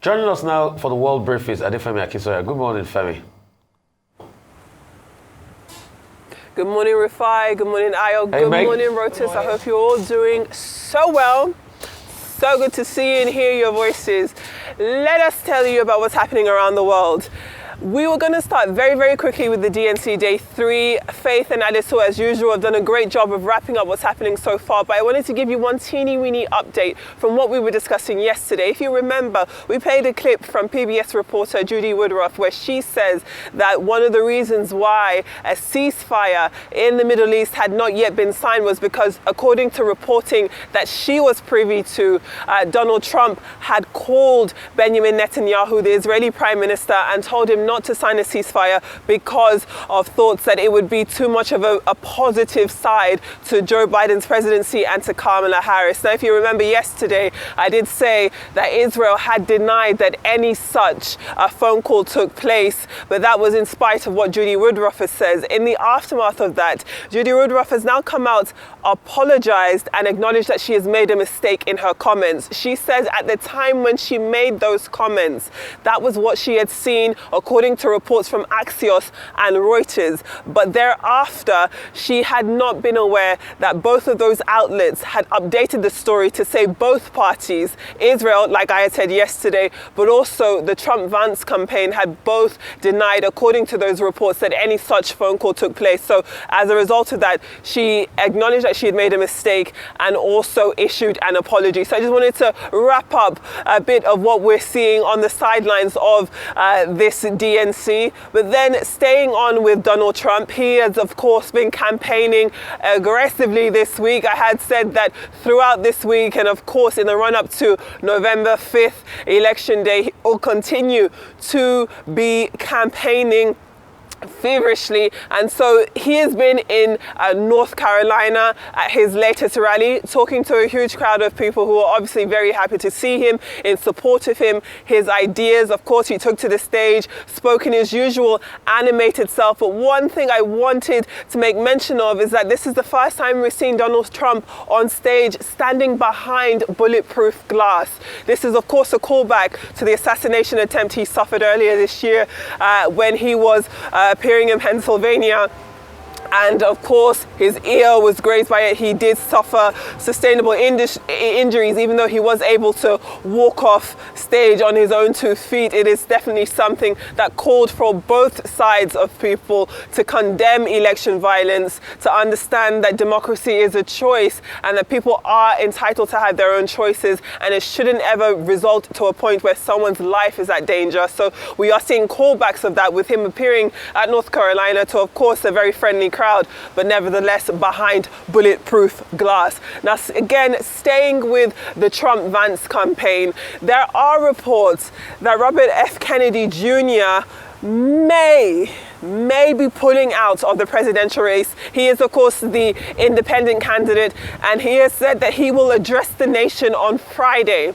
Joining us now for the World Brief is Adefemi Akinsoya. Good morning, Femi. Good morning, Rufai. Good morning, Ayo. Hey, good Meg. morning, Rotus. I hope you're all doing so well. So good to see you and hear your voices. Let us tell you about what's happening around the world. We were going to start very, very quickly with the DNC Day 3. Faith and Adesso, as usual, have done a great job of wrapping up what's happening so far, but I wanted to give you one teeny-weeny update from what we were discussing yesterday. If you remember, we played a clip from PBS reporter Judy Woodruff where she says that one of the reasons why a ceasefire in the Middle East had not yet been signed was because, according to reporting that she was privy to, Donald Trump had called Benjamin Netanyahu, the Israeli Prime Minister, and told him not to sign a ceasefire because of thoughts that it would be too much of a positive side to Joe Biden's presidency and to Kamala Harris. Now, if you remember yesterday, I did say that Israel had denied that any such phone call took place, but that was in spite of what Judy Woodruff says. In the aftermath of that, Judy Woodruff has now come out, apologized, and acknowledged that she has made a mistake in her comments. She says at the time when she made those comments, that was what she had seen, according to reports from Axios and Reuters. But thereafter, she had not been aware that both of those outlets had updated the story to say both parties, Israel, like I had said yesterday, but also the Trump-Vance campaign, had both denied, according to those reports, that any such phone call took place. So as a result of that, she acknowledged that she had made a mistake and also issued an apology. So I just wanted to wrap up a bit of what we're seeing on the sidelines of this DNC. But then staying on with Donald Trump, he has of course been campaigning aggressively this week. I had said that throughout this week, and of course in the run-up to November 5th, Election Day, he will continue to be campaigning feverishly, and so he has been in North Carolina at his latest rally, talking to a huge crowd of people who are obviously very happy to see him, in support of him, his ideas. Of course, he took to the stage, spoke in his usual animated self, but one thing I wanted to make mention of is that this is the first time we're seeing Donald Trump on stage standing behind bulletproof glass. This is of course a callback to the assassination attempt he suffered earlier this year when he was appearing in Pennsylvania. And of course, his ear was grazed by it. He did suffer sustainable injuries, even though he was able to walk off stage on his own 2 feet. It is definitely something that called for both sides of people to condemn election violence, to understand that democracy is a choice and that people are entitled to have their own choices, and it shouldn't ever result to a point where someone's life is at danger. So we are seeing callbacks of that, with him appearing at North Carolina to, of course, a very friendly crowd, but nevertheless behind bulletproof glass. Now, again, staying with the Trump-Vance campaign, there are reports that Robert F. Kennedy Jr. may be pulling out of the presidential race. He is, of course, the independent candidate, and he has said that he will address the nation on Friday.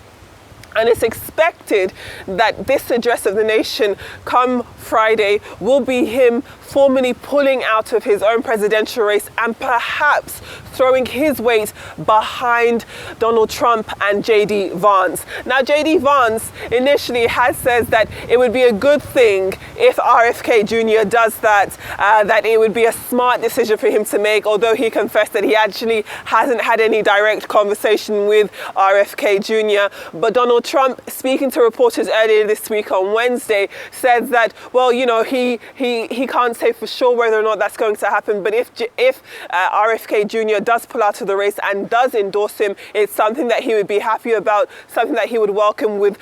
And it's expected that this address of the nation come Friday will be him formally pulling out of his own presidential race and perhaps throwing his weight behind Donald Trump and J.D. Vance. Now, J.D. Vance initially had said that it would be a good thing if RFK Jr. does that, that it would be a smart decision for him to make, although he confessed that he actually hasn't had any direct conversation with RFK Jr. But Donald Trump, speaking to reporters earlier this week on Wednesday, said that, well, you know, he can't say for sure whether or not that's going to happen, but if RFK Jr. does pull out of the race and does endorse him, it's something that he would be happy about, something that he would welcome with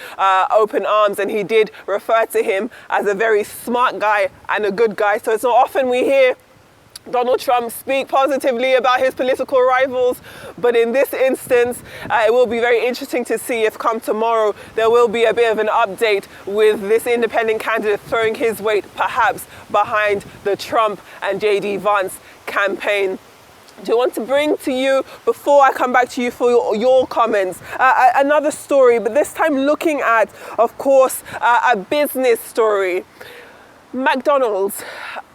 open arms. And he did refer to him as a very smart guy and a good guy. So it's not often we hear Donald Trump speak positively about his political rivals, but in this instance, it will be very interesting to see if come tomorrow there will be a bit of an update with this independent candidate throwing his weight perhaps behind the Trump and J.D. Vance campaign. Do you want to bring to you, before I come back to you for your comments, another story, but this time looking at, of course, a business story. McDonald's,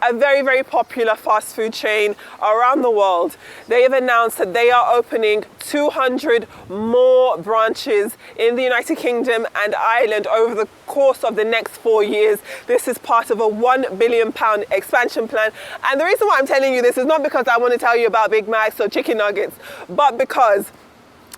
a very, very popular fast food chain around the world, they have announced that they are opening 200 more branches in the United Kingdom and Ireland over the course of the next 4 years. This is part of a £1 billion expansion plan. And the reason why I'm telling you this is not because I want to tell you about Big Macs or chicken nuggets, but because,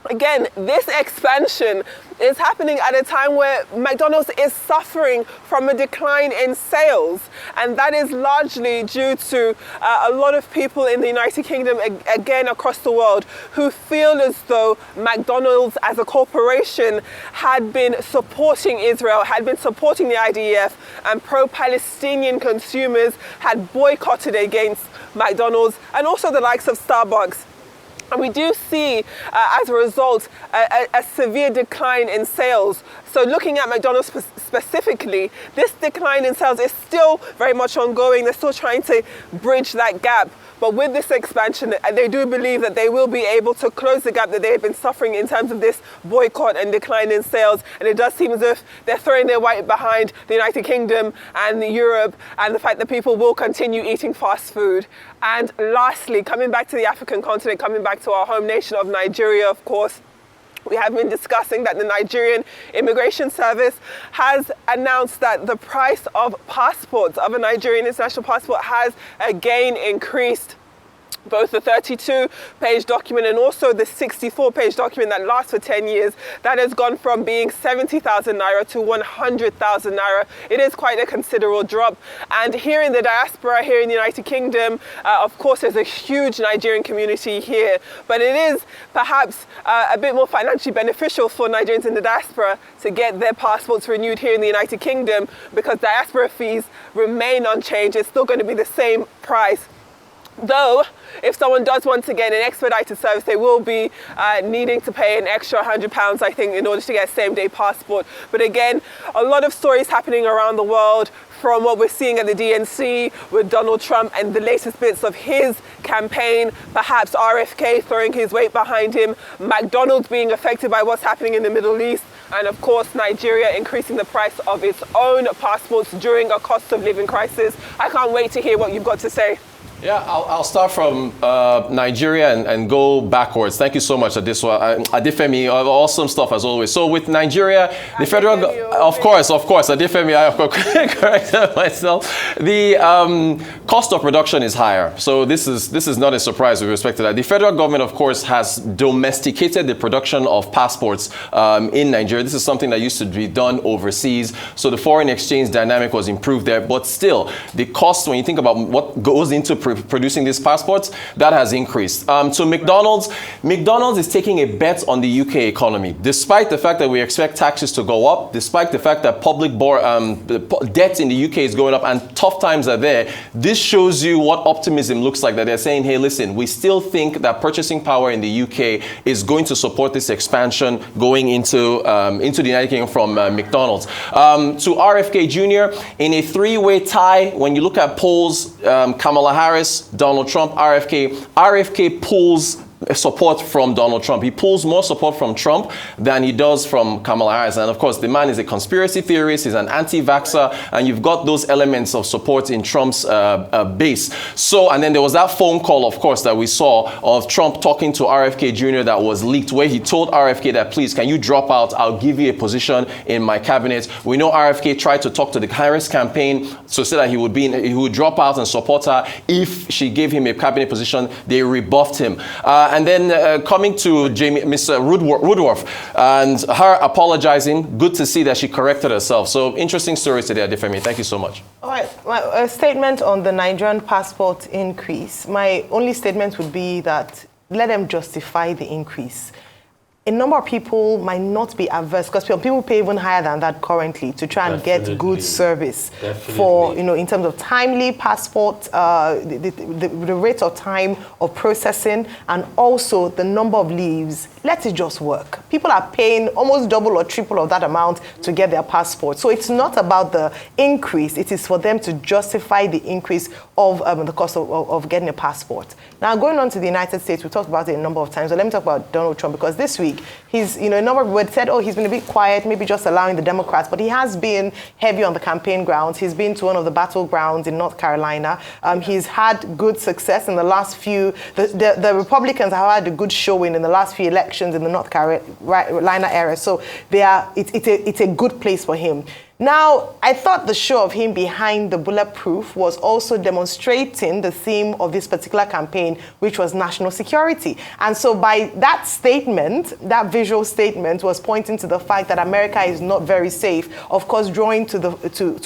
again, this expansion is happening at a time where McDonald's is suffering from a decline in sales. And that is largely due to a lot of people in the United Kingdom, again across the world, who feel as though McDonald's as a corporation had been supporting Israel, had been supporting the IDF, and pro-Palestinian consumers had boycotted against McDonald's and also the likes of Starbucks. And we do see, as a result, a severe decline in sales. So looking at McDonald's specifically, this decline in sales is still very much ongoing. They're still trying to bridge that gap. But with this expansion, they do believe that they will be able to close the gap that they have been suffering in terms of this boycott and decline in sales. And it does seem as if they're throwing their weight behind the United Kingdom and Europe and the fact that people will continue eating fast food. And lastly, coming back to the African continent, coming back to our home nation of Nigeria, of course, we have been discussing that the Nigerian Immigration Service has announced that the price of passports, of a Nigerian international passport, has again increased. Both the 32-page document and also the 64-page document that lasts for 10 years, that has gone from being 70,000 naira to 100,000 naira. It is quite a considerable drop. And here in the diaspora, here in the United Kingdom, of course, there's a huge Nigerian community here, but it is perhaps a bit more financially beneficial for Nigerians in the diaspora to get their passports renewed here in the United Kingdom, because diaspora fees remain unchanged. It's still going to be the same price. Though, if someone does want to get an expedited service, they will be needing to pay an extra £100, I think, in order to get a same-day passport. But again, a lot of stories happening around the world, from what we're seeing at the DNC with Donald Trump and the latest bits of his campaign, perhaps RFK throwing his weight behind him, McDonald's being affected by what's happening in the Middle East, and of course Nigeria increasing the price of its own passports during a cost of living crisis. I can't wait to hear what you've got to say. Yeah, I'll start from Nigeria and go backwards. Thank you so much, Adeswa. Adefemi, awesome stuff as always. So with Nigeria, the federal, of course, Adefemi, I corrected myself. The cost of production is higher. So this is not a surprise with respect to that. The federal government, of course, has domesticated the production of passports in Nigeria. This is something that used to be done overseas. So the foreign exchange dynamic was improved there. But still, the cost, when you think about what goes into producing these passports, that has increased. So McDonald's is taking a bet on the UK economy, despite the fact that we expect taxes to go up, despite the fact that public debt in the UK is going up and tough times are there. This shows you what optimism looks like, that they're saying, hey, listen, we still think that purchasing power in the UK is going to support this expansion going into the United Kingdom from McDonald's. To RFK Jr., in a three-way tie, when you look at polls, Kamala Harris, Donald Trump, RFK pulls support from Donald Trump. He pulls more support from Trump than he does from Kamala Harris. And of course, the man is a conspiracy theorist, he's an anti-vaxxer, and you've got those elements of support in Trump's base. So, and then there was that phone call, of course, that we saw of Trump talking to RFK Jr. that was leaked, where he told RFK that, please, can you drop out? I'll give you a position in my cabinet. We know RFK tried to talk to the Harris campaign to say that he would drop out and support her if she gave him a cabinet position. They rebuffed him. And then coming to Mr. Woodworth and her apologizing, good to see that she corrected herself. So interesting stories today, Adefemi. Thank you so much. All right, a statement on the Nigerian passport increase. My only statement would be that let them justify the increase. A number of people might not be averse, because people pay even higher than that currently to try and get good service for, in terms of timely passport, the rate of time of processing, and also the number of leaves. Let it just work. People are paying almost double or triple of that amount to get their passport. So it's not about the increase. It is for them to justify the increase of the cost of getting a passport. Now, going on to the United States, we talked about it a number of times. So let me talk about Donald Trump, because this week week. He's, a number of people had said, oh, he's been a bit quiet, maybe just allowing the Democrats, but he has been heavy on the campaign grounds. He's been to one of the battlegrounds in North Carolina. He's had good success in the last few, the Republicans have had a good showing in the last few elections in the North Carolina area. So it's a good place for him. Now, I thought the show of him behind the bulletproof was also demonstrating the theme of this particular campaign, which was national security. And so by that statement, that visual statement was pointing to the fact that America is not very safe, of course, drawing to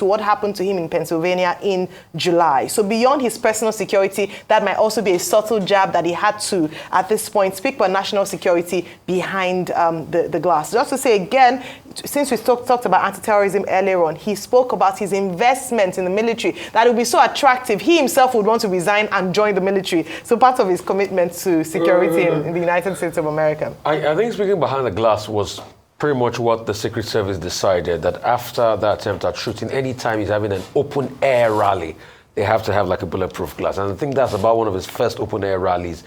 what happened to him in Pennsylvania in July. So beyond his personal security, that might also be a subtle jab that he had to, at this point, speak for national security behind the glass. Just to say again, since we talked about anti-terrorism earlier on, he spoke about his investment in the military, that it would be so attractive. He himself would want to resign and join the military. So part of his commitment to security in the United States of America. I think speaking behind the glass was pretty much what the Secret Service decided, that after that attempt at shooting, anytime he's having an open air rally, they have to have like a bulletproof glass. And I think that's about one of his first open air rallies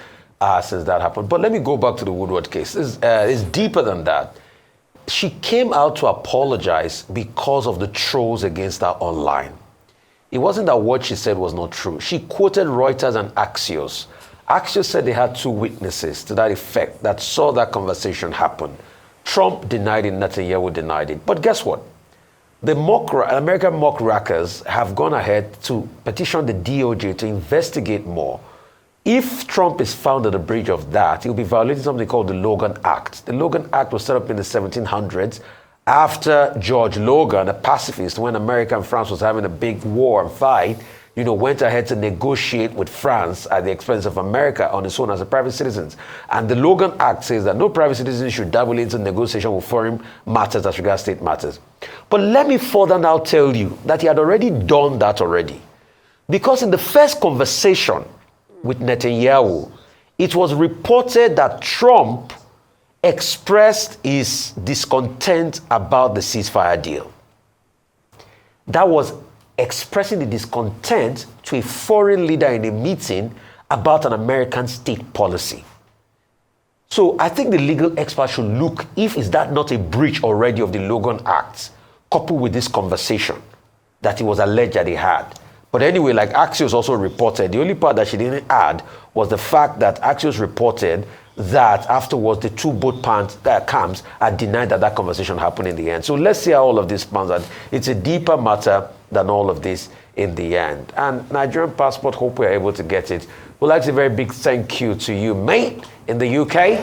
since that happened. But let me go back to the Woodward case. It's deeper than that. She came out to apologize because of the trolls against her online. It wasn't that what she said was not true. She quoted Reuters and Axios. Axios said they had 2 witnesses to that effect that saw that conversation happen. Trump denied it, Netanyahu denied it. But guess what? The American mock rackers have gone ahead to petition the DOJ to investigate more. If Trump is found at the breach of that, he'll be violating something called the Logan Act. The Logan Act was set up in the 1700s after George Logan, a pacifist, when America and France was having a big war and fight, went ahead to negotiate with France at the expense of America on its own as a private citizens. And the Logan Act says that no private citizen should dabble into negotiation with foreign matters as regards state matters. But let me further now tell you that he had already done that already. Because in the first conversation with Netanyahu, it was reported that Trump expressed his discontent about the ceasefire deal. That was expressing the discontent to a foreign leader in a meeting about an American state policy. So I think the legal expert should look if is that not a breach already of the Logan Act, coupled with this conversation that it was alleged that he had. But anyway, like Axios also reported, the only part that she didn't add was the fact that Axios reported that afterwards the 2 boat camps had denied that conversation happened in the end. So let's see how all of this pans out. It's a deeper matter than all of this in the end. And Nigerian passport, hope we're able to get it. We'd like to say a very big thank you to you, mate, in the UK.